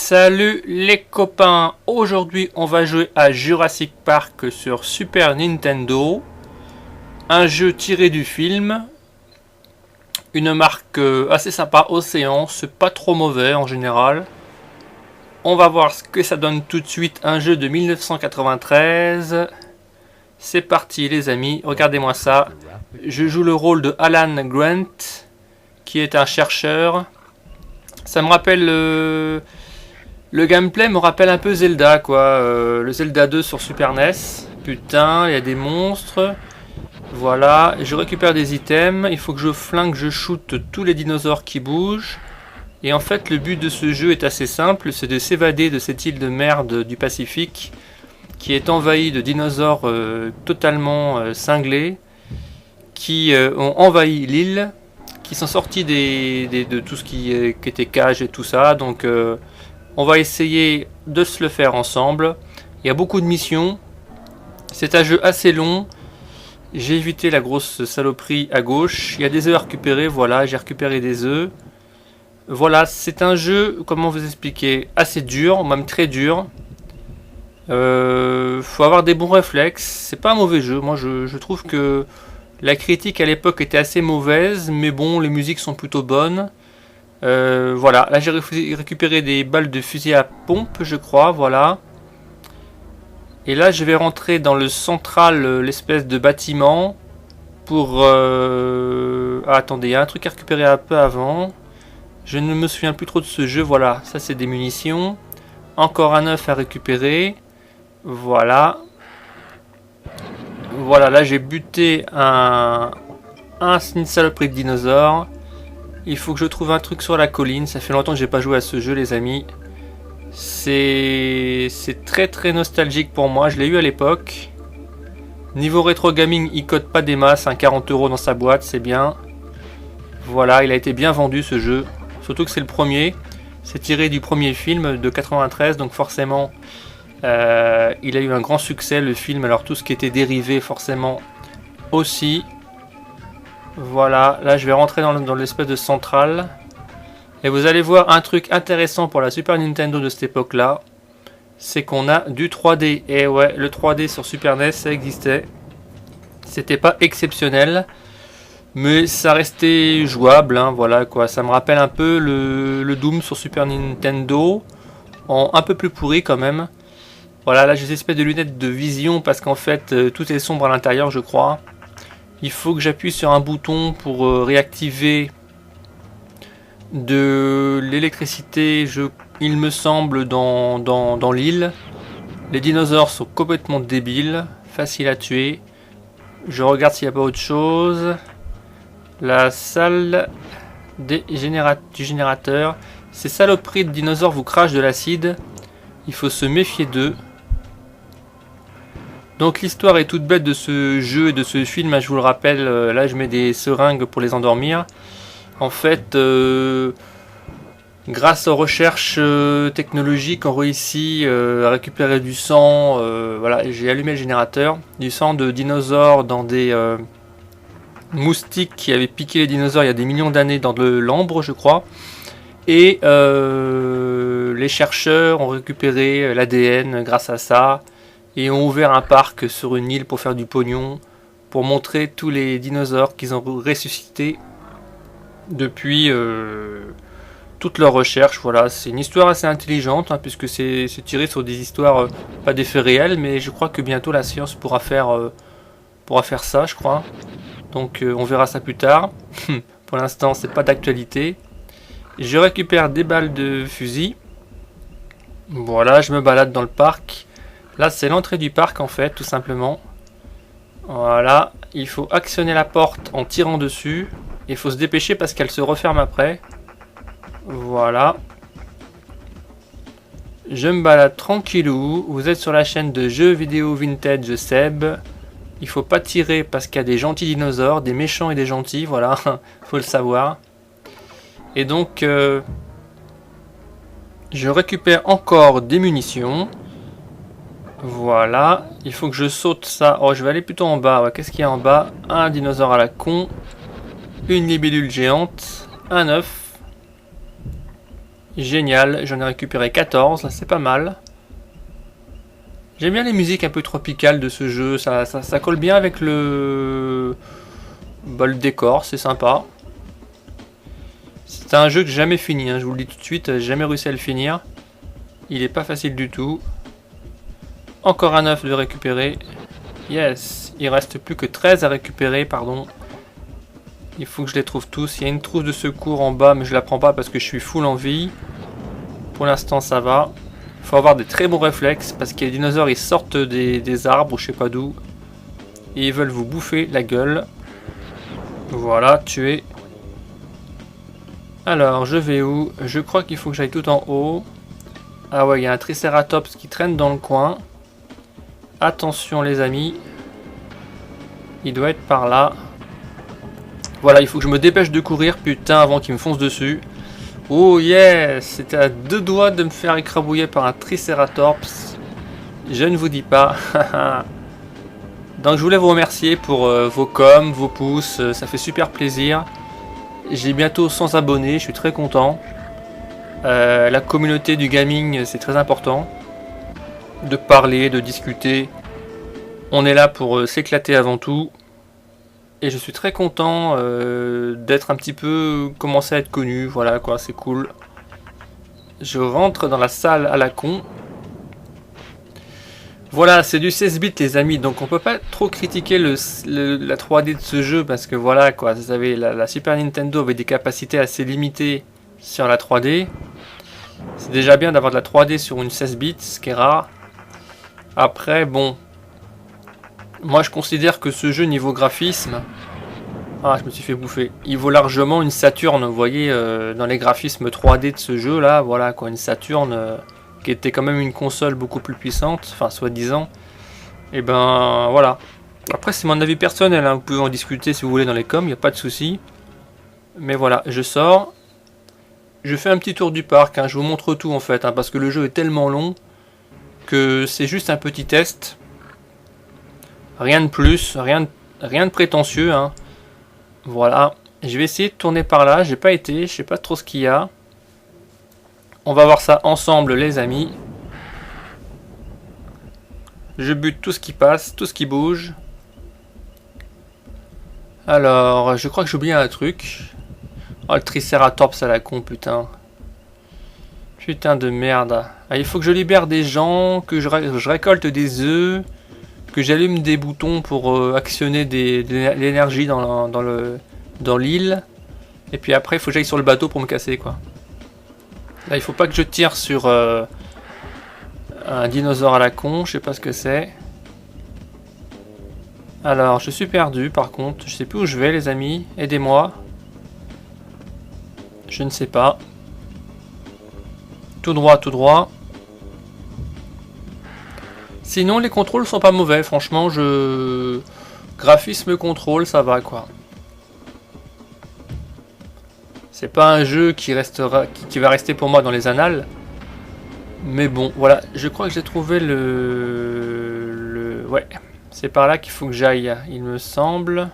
Salut les copains, aujourd'hui on va jouer à Jurassic Park sur Super Nintendo, un jeu tiré du film, une marque assez sympa, Océan, c'est pas trop mauvais en général. On va voir ce que ça donne tout de suite, un jeu de 1993. C'est parti les amis, regardez-moi ça. Je joue le rôle de Alan Grant, qui est un chercheur. Ça me rappelle... Le gameplay me rappelle un peu Zelda, quoi. Le Zelda 2 sur Super NES. Putain, il y a des monstres. Voilà, je récupère des items. Il faut que je flingue, je shoote tous les dinosaures qui bougent. Et en fait, le but de ce jeu est assez simple. C'est de s'évader de cette île de merde du Pacifique, qui est envahie de dinosaures totalement cinglés, qui ont envahi l'île, qui sont sortis de tout ce qui était cage et tout ça. Donc... on va essayer de se le faire ensemble. Il y a beaucoup de missions. C'est un jeu assez long. J'ai évité la grosse saloperie à gauche. Il y a des œufs à récupérer. Voilà, j'ai récupéré des œufs. Voilà, c'est un jeu, comment vous expliquer, assez dur, même très dur. Faut avoir des bons réflexes. C'est pas un mauvais jeu. Moi, je trouve que la critique à l'époque était assez mauvaise. Mais bon, les musiques sont plutôt bonnes. Voilà, là j'ai récupéré des balles de fusil à pompe, je crois, voilà. Et là je vais rentrer dans le central, l'espèce de bâtiment, pour... Ah, attendez, il y a un truc à récupérer un peu avant. Je ne me souviens plus trop de ce jeu, voilà, ça c'est des munitions. Encore un œuf à récupérer, voilà. Voilà, là j'ai buté une saloperie de dinosaure. Il faut que je trouve un truc sur la colline. Ça fait longtemps que j'ai pas joué à ce jeu, les amis. C'est très très nostalgique pour moi. Je l'ai eu à l'époque. Niveau rétro gaming, il cote pas des masses. 40 € dans sa boîte, c'est bien. Voilà, il a été bien vendu ce jeu. Surtout que c'est le premier. C'est tiré du premier film de 93. Donc forcément, il a eu un grand succès le film. Alors tout ce qui était dérivé forcément aussi. Voilà, là je vais rentrer dans l'espèce de centrale. Et vous allez voir un truc intéressant pour la Super Nintendo de cette époque-là. C'est qu'on a du 3D. Et ouais, le 3D sur Super NES, ça existait. C'était pas exceptionnel. Mais ça restait jouable, hein, voilà quoi. Ça me rappelle un peu le Doom sur Super Nintendo. Un peu plus pourri quand même. Voilà, là j'ai des espèces de lunettes de vision parce qu'en fait tout est sombre à l'intérieur, je crois. Il faut que j'appuie sur un bouton pour réactiver de l'électricité, il me semble, dans l'île. Les dinosaures sont complètement débiles, faciles à tuer. Je regarde s'il n'y a pas autre chose. La salle du générateur. Ces saloperies de dinosaures vous crachent de l'acide. Il faut se méfier d'eux. Donc l'histoire est toute bête de ce jeu et de ce film, je vous le rappelle, là je mets des seringues pour les endormir. En fait, grâce aux recherches technologiques, on réussit à récupérer du sang. Voilà, j'ai allumé le générateur, du sang de dinosaures dans des moustiques qui avaient piqué les dinosaures il y a des millions d'années dans de l'ambre, je crois. Et les chercheurs ont récupéré l'ADN grâce à ça. Et ont ouvert un parc sur une île pour faire du pognon, pour montrer tous les dinosaures qu'ils ont ressuscités depuis toute leur recherche. Voilà, c'est une histoire assez intelligente, hein, puisque c'est tiré sur des histoires, pas des faits réels, mais je crois que bientôt la science pourra faire ça, je crois. Donc on verra ça plus tard. Pour l'instant, c'est pas d'actualité. Je récupère des balles de fusil. Voilà, je me balade dans le parc. Là, c'est l'entrée du parc, en fait, tout simplement. Voilà. Il faut actionner la porte en tirant dessus. Il faut se dépêcher parce qu'elle se referme après. Voilà. Je me balade tranquillou. Vous êtes sur la chaîne de jeux vidéo vintage Seb. Il faut pas tirer parce qu'il y a des gentils dinosaures, des méchants et des gentils. Voilà, faut le savoir. Et donc, je récupère encore des munitions. Voilà, il faut que je saute ça. Oh, je vais aller plutôt en bas. Ouais, qu'est-ce qu'il y a en bas? Un dinosaure à la con, une libellule géante, un œuf, Génial, j'en ai récupéré 14, là c'est pas mal. J'aime bien les musiques un peu tropicales de ce jeu, ça colle bien avec le décor, c'est sympa. C'est un jeu que j'ai jamais fini, hein, je vous le dis tout de suite, j'ai jamais réussi à le finir. Il est pas facile du tout. Encore un œuf de récupérer. Yes, il reste plus que 13 à récupérer, pardon. Il faut que je les trouve tous. Il y a une trousse de secours en bas, mais je la prends pas parce que je suis full en vie. Pour l'instant, ça va. Il faut avoir des très bons réflexes parce que les dinosaures ils sortent des arbres ou je sais pas d'où. Et ils veulent vous bouffer la gueule. Voilà, tué. Alors, je vais où? Je crois qu'il faut que j'aille tout en haut. Ah ouais, il y a un Triceratops qui traîne dans le coin. Attention les amis. Il doit être par là. Voilà, il faut que je me dépêche de courir, putain, avant qu'il me fonce dessus. Oh yes, c'était à 2 doigts de me faire écrabouiller par un Triceratops. Je ne vous dis pas. Donc je voulais vous remercier pour vos coms, vos pouces, ça fait super plaisir. J'ai bientôt 100 abonnés, je suis très content. La communauté du gaming, c'est très important. De parler, de discuter. On est là pour s'éclater avant tout. Et je suis très content d'être un petit peu commencé à être connu. Voilà quoi, c'est cool. Je rentre dans la salle à la con. Voilà, c'est du 16 bits les amis, donc on peut pas trop critiquer la 3D de ce jeu parce que voilà quoi, vous savez, la Super Nintendo avait des capacités assez limitées sur la 3D. C'est déjà bien d'avoir de la 3D sur une 16 bits, ce qui est rare. Après, bon, moi je considère que ce jeu niveau graphisme, ah je me suis fait bouffer, il vaut largement une Saturn, vous voyez, dans les graphismes 3D de ce jeu là, voilà quoi, une Saturn... qui était quand même une console beaucoup plus puissante, enfin soi-disant. Et ben voilà. Après c'est mon avis personnel, hein. Vous pouvez en discuter si vous voulez dans les coms, il n'y a pas de souci. Mais voilà, je sors. Je fais un petit tour du parc, hein. Je vous montre tout en fait, hein, parce que le jeu est tellement long que c'est juste un petit test. Rien de plus, rien de prétentieux. Hein. Voilà. Je vais essayer de tourner par là, j'ai pas été, je sais pas trop ce qu'il y a. On va voir ça ensemble les amis. Je bute tout ce qui passe, tout ce qui bouge. Alors, je crois que j'ai oublié un truc. Oh, le Triceratops à la con, putain. Putain de merde. Ah, il faut que je libère des gens, que je récolte des œufs, que j'allume des boutons pour actionner de l'énergie dans l'île. Et puis après, il faut que j'aille sur le bateau pour me casser, quoi. Là, il faut pas que je tire sur un dinosaure à la con, je sais pas ce que c'est. Alors, je suis perdu par contre, je sais plus où je vais les amis, aidez-moi. Je ne sais pas. Tout droit, tout droit. Sinon, les contrôles sont pas mauvais, franchement, graphisme contrôle, ça va quoi. C'est pas un jeu qui va rester pour moi dans les annales. Mais bon, voilà. Je crois que j'ai trouvé ouais. C'est par là qu'il faut que j'aille, il me semble.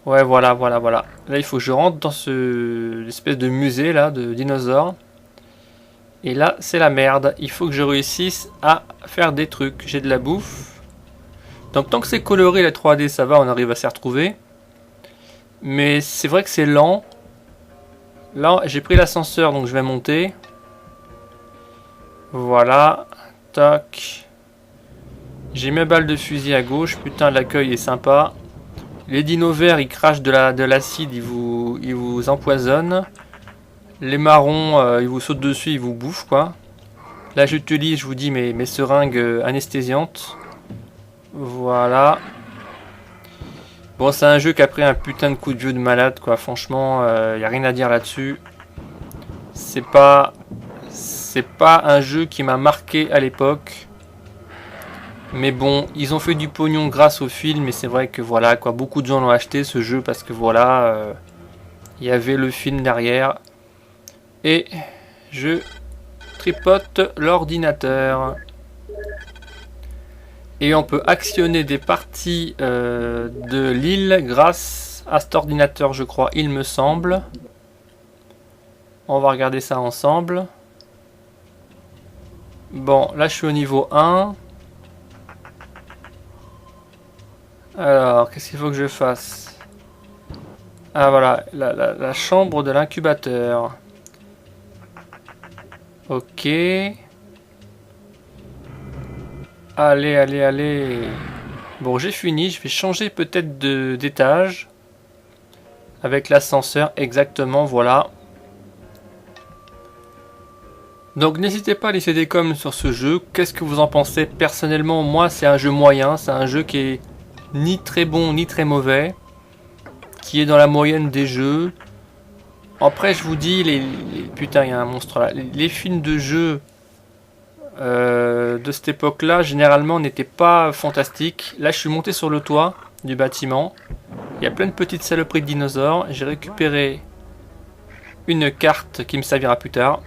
Ouais, voilà. Là, il faut que je rentre dans l'espèce de musée, là, de dinosaures. Et là, c'est la merde. Il faut que je réussisse à faire des trucs. J'ai de la bouffe. Donc, tant que c'est coloré, la 3D, ça va, on arrive à s'y retrouver. Mais c'est vrai que c'est lent. Là, j'ai pris l'ascenseur, donc je vais monter. Voilà. Tac. J'ai mes balles de fusil à gauche. Putain, l'accueil est sympa. Les dinos verts, ils crachent de l'acide, ils vous empoisonnent. Les marrons, ils vous sautent dessus, ils vous bouffent, quoi. Là, j'utilise, je vous dis, mes seringues anesthésiantes. Voilà. Bon, c'est un jeu qui a pris un putain de coup de vieux de malade, quoi. Franchement, y a rien à dire là-dessus. C'est pas un jeu qui m'a marqué à l'époque. Mais bon, ils ont fait du pognon grâce au film, et c'est vrai que voilà, quoi. Beaucoup de gens l'ont acheté ce jeu parce que voilà, il y avait le film derrière. Et je tripote l'ordinateur. Et on peut actionner des parties de l'île grâce à cet ordinateur, je crois, il me semble. On va regarder ça ensemble. Bon, là je suis au niveau 1. Alors, qu'est-ce qu'il faut que je fasse? Ah voilà, la chambre de l'incubateur. Ok. Allez, allez, allez. Bon, j'ai fini. Je vais changer peut-être d'étage. Avec l'ascenseur, exactement, voilà. Donc n'hésitez pas à laisser des coms sur ce jeu. Qu'est-ce que vous en pensez? Personnellement, moi, c'est un jeu moyen. C'est un jeu qui est ni très bon, ni très mauvais. Qui est dans la moyenne des jeux. Après, je vous dis, putain, il y a un monstre là. Les films de jeux de cette époque-là, généralement, n'étaient pas fantastiques. Là, je suis monté sur le toit du bâtiment. Il y a plein de petites saloperies de dinosaures. J'ai récupéré une carte qui me servira plus tard.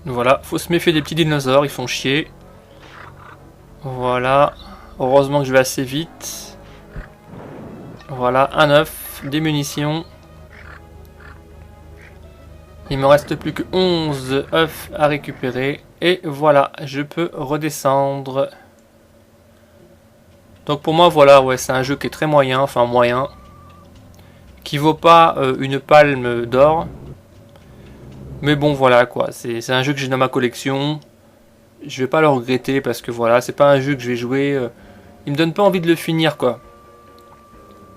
Voilà, faut se méfier des petits dinosaures, ils font chier. Voilà, heureusement que je vais assez vite. Voilà, un œuf, des munitions. Il me reste plus que 11 œufs à récupérer. Et voilà, je peux redescendre. Donc pour moi, voilà, ouais, c'est un jeu qui est très moyen, enfin moyen. Qui vaut pas une palme d'or. Mais bon, voilà quoi, c'est un jeu que j'ai dans ma collection. Je vais pas le regretter parce que voilà, c'est pas un jeu que je vais jouer. Il me donne pas envie de le finir quoi.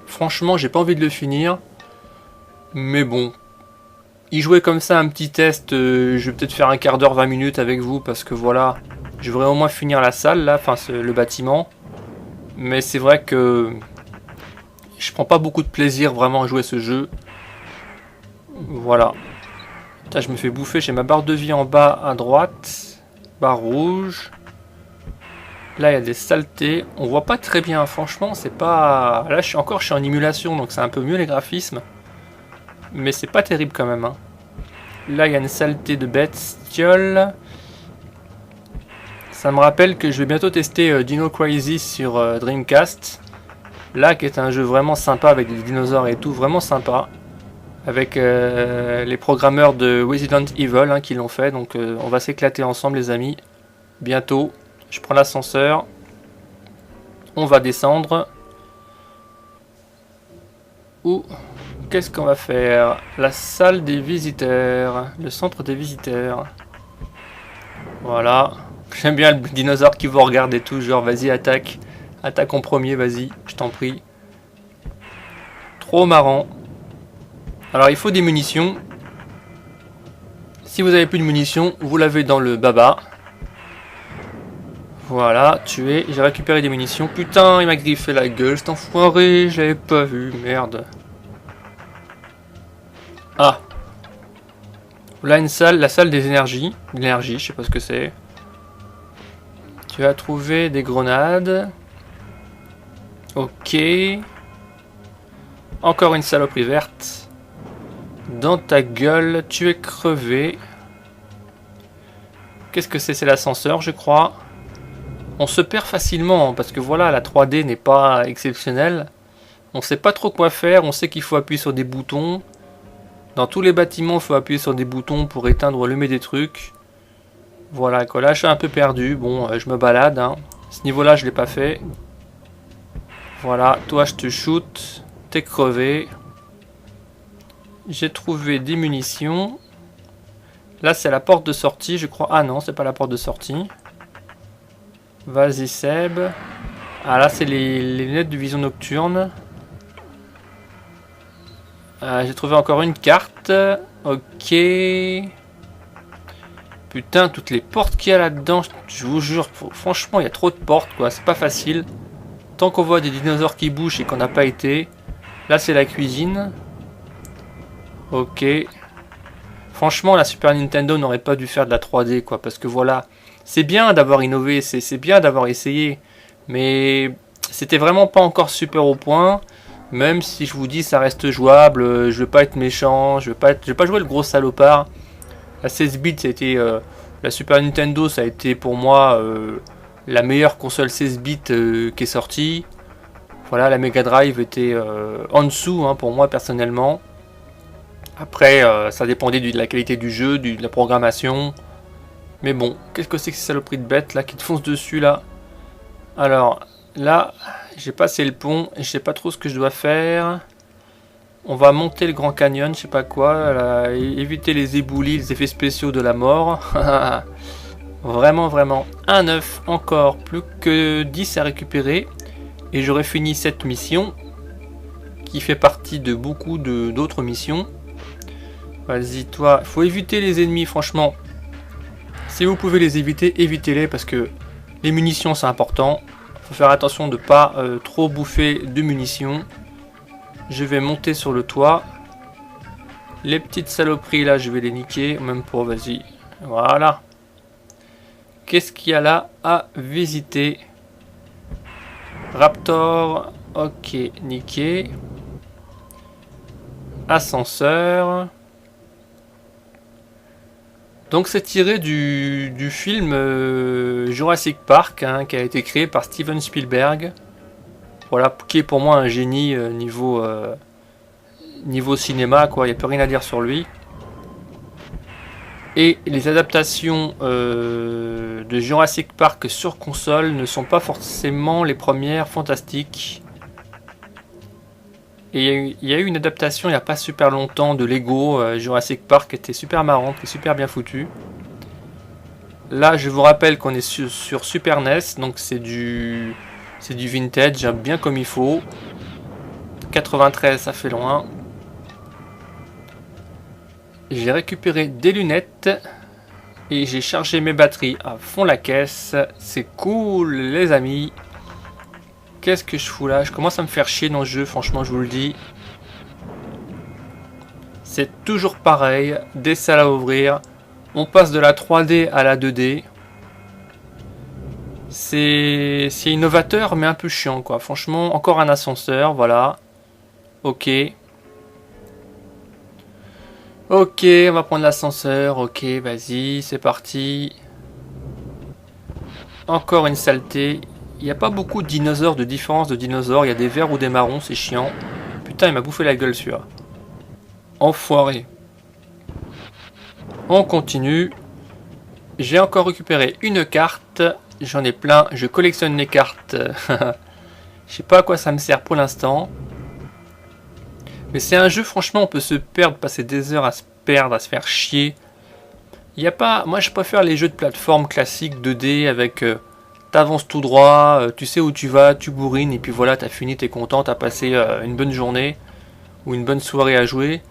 Franchement, j'ai pas envie de le finir. Mais bon. Y jouer comme ça, un petit test, je vais peut-être faire un quart d'heure, 20 minutes avec vous. Parce que voilà, je voudrais au moins finir la salle là, enfin le bâtiment. Mais c'est vrai que je prends pas beaucoup de plaisir vraiment à jouer ce jeu. Voilà. Putain, je me fais bouffer, j'ai ma barre de vie en bas à droite. Barre rouge. Là, il y a des saletés. On voit pas très bien, franchement, c'est pas... Là, je suis en émulation, donc c'est un peu mieux les graphismes. Mais c'est pas terrible quand même. Hein. Là, il y a une saleté de bestiole. Ça me rappelle que je vais bientôt tester Dino Crisis sur Dreamcast. Là, qui est un jeu vraiment sympa avec des dinosaures et tout, vraiment sympa. Avec les programmeurs de Resident Evil hein, qui l'ont fait. Donc on va s'éclater ensemble les amis. Bientôt. Je prends l'ascenseur. On va descendre. Ou qu'est-ce qu'on va faire? La salle des visiteurs. Le centre des visiteurs. Voilà. J'aime bien le dinosaure qui vous regarde et tout. Genre vas-y attaque. Attaque en premier, vas-y. Je t'en prie. Trop marrant. Alors il faut des munitions. Si vous avez plus de munitions, vous l'avez dans le baba. Voilà, tué. J'ai récupéré des munitions. Putain, il m'a griffé la gueule, cet enfoiré. Je l'avais pas vu, merde. Ah. Là une salle, la salle des énergies. L'énergie, je sais pas ce que c'est. Tu as trouvé des grenades. Ok. Encore une saloperie verte. Dans ta gueule, tu es crevé. Qu'est-ce que c'est? C'est l'ascenseur, je crois. On se perd facilement, parce que voilà, la 3D n'est pas exceptionnelle. On sait pas trop quoi faire, on sait qu'il faut appuyer sur des boutons. Dans tous les bâtiments, il faut appuyer sur des boutons pour éteindre ou allumer des trucs. Voilà, quoi. Là, je suis un peu perdu. Bon, je me balade. Hein. Ce niveau-là, je l'ai pas fait. Voilà, toi, je te shoot. T'es crevé. J'ai trouvé des munitions. Là, c'est la porte de sortie, je crois. Ah non, c'est pas la porte de sortie. Vas-y, Seb. Ah, là, c'est les lunettes de vision nocturne. J'ai trouvé encore une carte. Ok. Putain, toutes les portes qu'il y a là-dedans, je vous jure, franchement, il y a trop de portes, quoi. C'est pas facile. Tant qu'on voit des dinosaures qui bougent et qu'on n'a pas été. Là, c'est la cuisine. Ok. Franchement, la Super Nintendo n'aurait pas dû faire de la 3D, quoi. Parce que voilà, c'est bien d'avoir innové, c'est bien d'avoir essayé. Mais c'était vraiment pas encore super au point. Même si je vous dis, ça reste jouable. Je veux pas être méchant. Je vais pas jouer le gros salopard. La 16 bits, ça a été... la Super Nintendo, ça a été pour moi la meilleure console 16 bits qui est sortie. Voilà, la Mega Drive était en dessous, hein, pour moi, personnellement. Après, ça dépendait de la qualité du jeu, de la programmation. Mais bon, qu'est-ce que c'est que ces saloperies de bêtes là qui te foncent dessus là? Alors, là, j'ai passé le pont et je sais pas trop ce que je dois faire. On va monter le Grand Canyon, je sais pas quoi, là, éviter les éboulis, les effets spéciaux de la mort. Vraiment, vraiment. Un œuf encore, plus que 10 à récupérer. Et j'aurai fini cette mission, qui fait partie de beaucoup d'autres missions. Vas-y, toi, faut éviter les ennemis, franchement. Si vous pouvez les éviter, évitez-les, parce que les munitions, c'est important. Faut faire attention de ne pas trop bouffer de munitions. Je vais monter sur le toit. Les petites saloperies là, je vais les niquer. Même pas, vas-y. Voilà. Qu'est-ce qu'il y a là à visiter? Raptor. Ok, niqué. Ascenseur. Donc c'est tiré du film Jurassic Park, hein, qui a été créé par Steven Spielberg. Voilà, qui est pour moi un génie niveau cinéma, quoi. Il n'y a plus rien à dire sur lui. Et les adaptations de Jurassic Park sur console ne sont pas forcément les premières fantastiques. Et il y a eu une adaptation il n'y a pas super longtemps de Lego Jurassic Park qui était super marrante et super bien foutue. Là, je vous rappelle qu'on est sur Super NES, donc c'est du vintage, bien comme il faut. 93, ça fait loin. J'ai récupéré des lunettes et j'ai chargé mes batteries à fond la caisse. C'est cool, les amis. Qu'est-ce que je fous là? Je commence à me faire chier dans le jeu, franchement, je vous le dis. C'est toujours pareil, des salles à ouvrir. On passe de la 3D à la 2D. C'est innovateur, mais un peu chiant, quoi. Franchement, encore un ascenseur, voilà. Ok. Ok, on va prendre l'ascenseur. Ok, vas-y, c'est parti. Encore une saleté. Il n'y a pas beaucoup de dinosaures, de différence de dinosaures. Il y a des verts ou des marrons, c'est chiant. Putain, il m'a bouffé la gueule, celui-là. Enfoiré. On continue. J'ai encore récupéré une carte. J'en ai plein. Je collectionne les cartes. Je sais pas à quoi ça me sert pour l'instant. Mais c'est un jeu, franchement, on peut se perdre, passer des heures à se perdre, à se faire chier. Il y a pas... Moi, je préfère les jeux de plateforme classiques 2D avec... t'avances tout droit, tu sais où tu vas, tu bourrines, et puis voilà, t'as fini, t'es content, t'as passé une bonne journée ou une bonne soirée à jouer.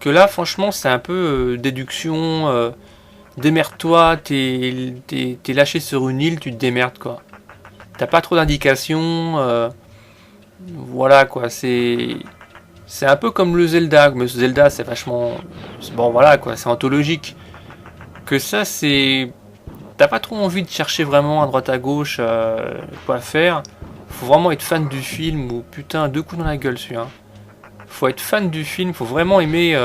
Que là, franchement, c'est un peu déduction... démerde-toi, t'es lâché sur une île, tu te démerdes, quoi. T'as pas trop d'indications. Voilà, quoi, c'est un peu comme le Zelda, mais Zelda, c'est vachement... Bon, voilà, quoi, c'est anthologique. Que ça, c'est... T'as pas trop envie de chercher vraiment à droite à gauche quoi faire. Faut vraiment être fan du film ou putain, 2 coups dans la gueule celui-là. Faut être fan du film, faut vraiment aimer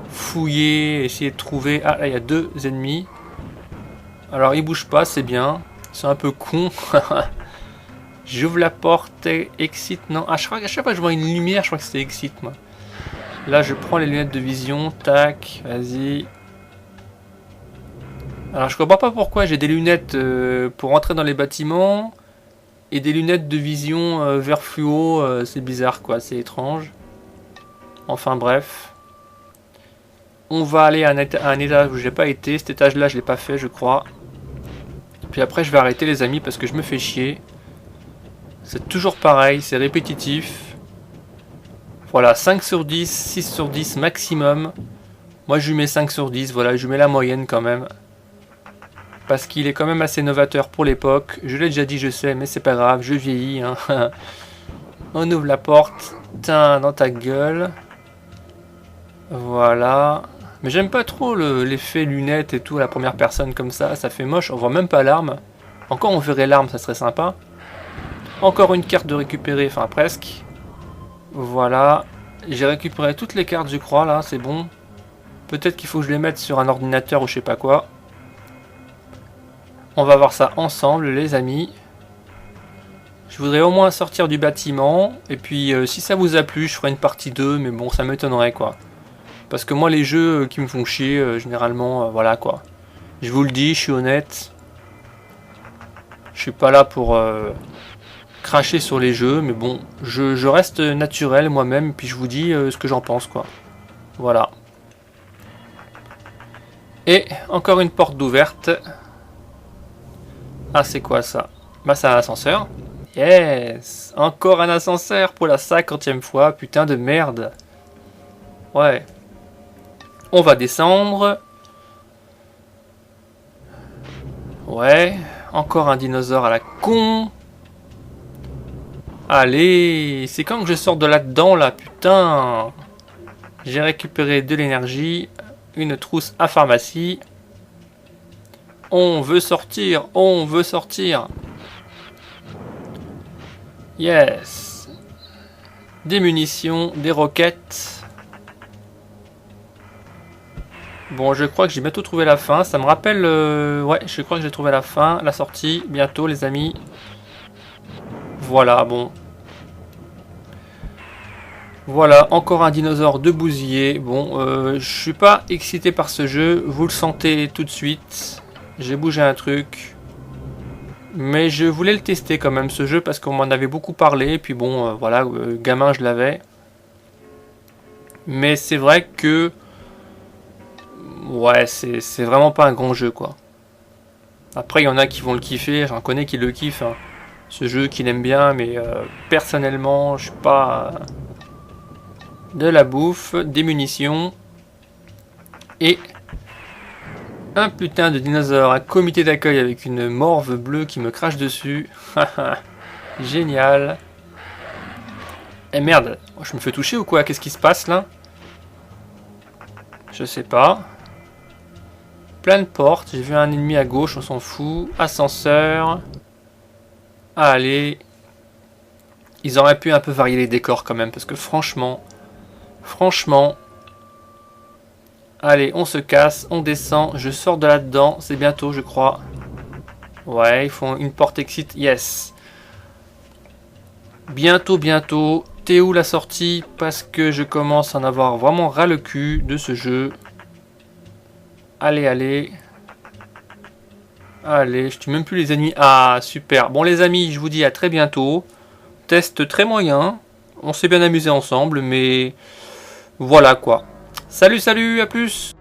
fouiller, essayer de trouver... Ah là il y a 2 ennemis. Alors ils bougent pas, c'est bien. C'est un peu con. J'ouvre la porte, exit, non. Ah je crois qu'à chaque fois que je vois une lumière, je crois que c'était exit moi. Là je prends les lunettes de vision, tac, vas-y. Alors je comprends pas pourquoi j'ai des lunettes pour entrer dans les bâtiments et des lunettes de vision vert fluo, c'est bizarre quoi, c'est étrange. Enfin bref. On va aller à un étage où j'ai pas été, cet étage là je l'ai pas fait je crois. Puis après je vais arrêter les amis parce que je me fais chier. C'est toujours pareil, c'est répétitif. Voilà, 5 sur 10, 6 sur 10 maximum. Moi je lui mets 5 sur 10, voilà, je lui mets la moyenne quand même. Parce qu'il est quand même assez novateur pour l'époque. Je l'ai déjà dit, je sais, mais c'est pas grave, je vieillis. Hein. On ouvre la porte. Tain, dans ta gueule. Voilà. Mais j'aime pas trop l'effet lunettes et tout à la première personne comme ça. Ça fait moche, on voit même pas l'arme. Encore on verrait l'arme, ça serait sympa. Encore une carte de récupérer, enfin presque. Voilà. J'ai récupéré toutes les cartes je crois là, c'est bon. Peut-être qu'il faut que je les mette sur un ordinateur ou je sais pas quoi. On va voir ça ensemble les amis. Je voudrais au moins sortir du bâtiment. Et puis si ça vous a plu, je ferai une partie 2. Mais bon, ça m'étonnerait quoi. Parce que moi, les jeux qui me font chier, généralement, voilà quoi. Je vous le dis, je suis honnête. Je suis pas là pour cracher sur les jeux, mais bon, je reste naturel moi-même, puis je vous dis ce que j'en pense, quoi. Voilà. Et encore une porte d'ouverte. Ah, c'est quoi ça? Bah, c'est un ascenseur. Yes! Encore un ascenseur pour la 50e fois, putain de merde. Ouais. On va descendre. Ouais. Encore un dinosaure à la con. Allez, c'est quand que je sors de là-dedans, là, putain. J'ai récupéré de l'énergie. Une trousse à pharmacie. On veut sortir, on veut sortir. Yes. Des munitions, des roquettes. Bon, je crois que j'ai bientôt trouvé la fin. Ça me rappelle... ouais, je crois que j'ai trouvé la fin. La sortie, bientôt les amis. Voilà, bon. Voilà, encore un dinosaure de bousillé. Bon, je suis pas excité par ce jeu. Vous le sentez tout de suite. J'ai bougé un truc. Mais je voulais le tester quand même ce jeu parce qu'on m'en avait beaucoup parlé. Et puis bon, voilà, gamin je l'avais. Mais c'est vrai que... ouais, c'est vraiment pas un grand jeu quoi. Après il y en a qui vont le kiffer, j'en connais qui le kiffent. Hein. Ce jeu qu'il aime bien, mais personnellement je suis pas... de la bouffe, des munitions. Et... un putain de dinosaure, un comité d'accueil avec une morve bleue qui me crache dessus. Génial. Eh merde, je me fais toucher ou quoi? Qu'est-ce qui se passe là? Je sais pas. Plein de portes, j'ai vu un ennemi à gauche, on s'en fout. Ascenseur. Allez. Ils auraient pu un peu varier les décors quand même, parce que franchement... Allez, on se casse, on descend, je sors de là-dedans, c'est bientôt je crois. Ouais, ils font une porte exit, yes. Bientôt. T'es où la sortie? Parce que je commence à en avoir vraiment ras le cul de ce jeu. Allez. Allez, je tue même plus les ennemis. Ah, super. Bon les amis, je vous dis à très bientôt. Test très moyen. On s'est bien amusé ensemble, mais... voilà quoi. Salut, à plus!